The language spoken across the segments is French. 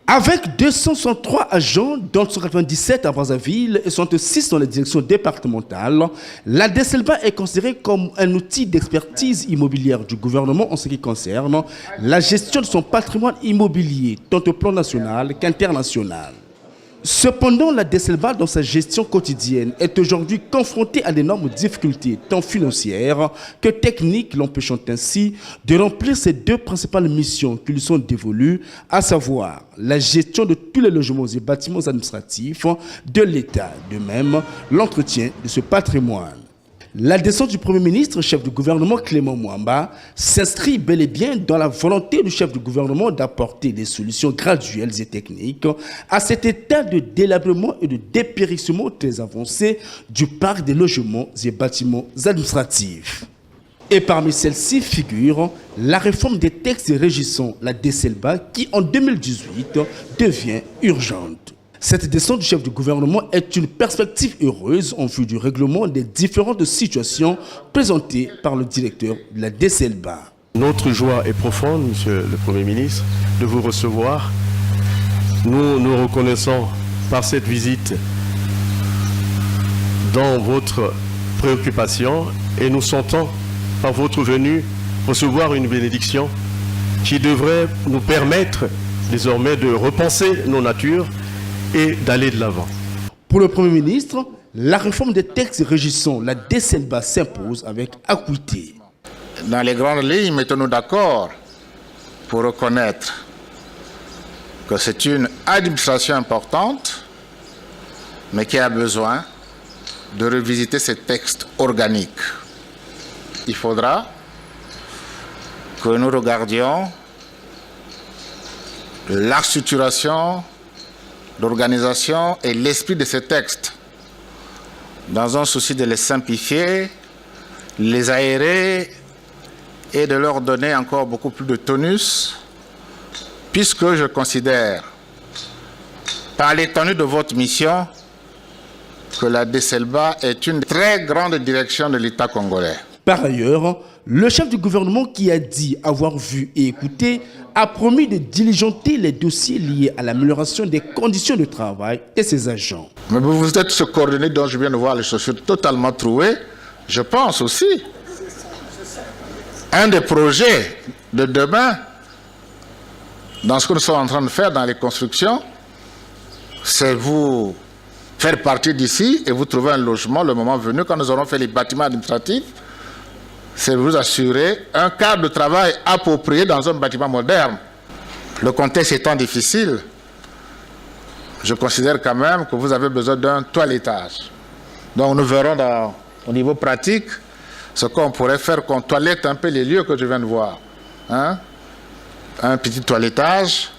Avec 263 agents, dont 197 à Brazzaville et 66 dans les directions départementales, la DECELBA est considérée comme un outil d'expertise immobilière du gouvernement en ce qui concerne la gestion de son patrimoine immobilier, tant au plan national qu'international. Cependant, la DECELBA, dans sa gestion quotidienne, est aujourd'hui confrontée à d'énormes difficultés, tant financières que techniques, l'empêchant ainsi de remplir ses deux principales missions qui lui sont dévolues, à savoir la gestion de tous les logements et bâtiments administratifs de l'État, de même l'entretien de ce patrimoine. La descente du Premier ministre, chef du gouvernement Clément Mwamba, s'inscrit bel et bien dans la volonté du chef du gouvernement d'apporter des solutions graduelles et techniques à cet état de délabrement et de dépérissement très avancé du parc des logements et bâtiments administratifs. Et parmi celles-ci figure la réforme des textes régissant la DECELBA qui, en 2018, devient urgente. Cette descente du chef du gouvernement est une perspective heureuse en vue du règlement des différentes situations présentées par le directeur de la DECELBA. Notre joie est profonde, Monsieur le Premier ministre, de vous recevoir. Nous nous reconnaissons par cette visite dans votre préoccupation et nous sentons par votre venue recevoir une bénédiction qui devrait nous permettre désormais de repenser nos natures et d'aller de l'avant. Pour le Premier ministre, la réforme des textes régissant la DECELBA s'impose avec acuité. Dans les grandes lignes, mettons-nous d'accord pour reconnaître que c'est une administration importante, mais qui a besoin de revisiter ces textes organiques. Il faudra que nous regardions la structuration, l'organisation et l'esprit de ces textes, dans un souci de les simplifier, les aérer et de leur donner encore beaucoup plus de tonus, puisque je considère, par l'étendue de votre mission, que la DECELBA est une très grande direction de l'État congolais. Par ailleurs, le chef du gouvernement qui a dit avoir vu et écouté a promis de diligenter les dossiers liés à l'amélioration des conditions de travail de ses agents. Mais vous êtes ce coordonné dont je viens de voir les chaussures totalement trouées. Je pense aussi, un des projets de demain, dans ce que nous sommes en train de faire dans les constructions, c'est vous faire partir d'ici et vous trouver un logement le moment venu, quand nous aurons fait les bâtiments administratifs, c'est vous assurer un cadre de travail approprié dans un bâtiment moderne. Le contexte étant difficile, je considère quand même que vous avez besoin d'un toilettage. Donc nous verrons au niveau pratique ce qu'on pourrait faire, qu'on toilette un peu les lieux que je viens de voir. Hein? Un petit toilettage,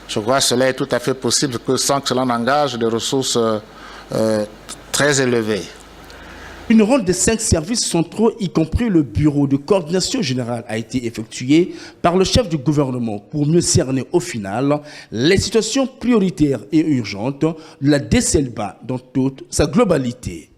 je crois que cela est tout à fait possible sans que cela n'engage des ressources très élevées. Une ronde de 5 services centraux, y compris le bureau de coordination générale, a été effectuée par le chef du gouvernement pour mieux cerner au final les situations prioritaires et urgentes de la DECELBA dans toute sa globalité.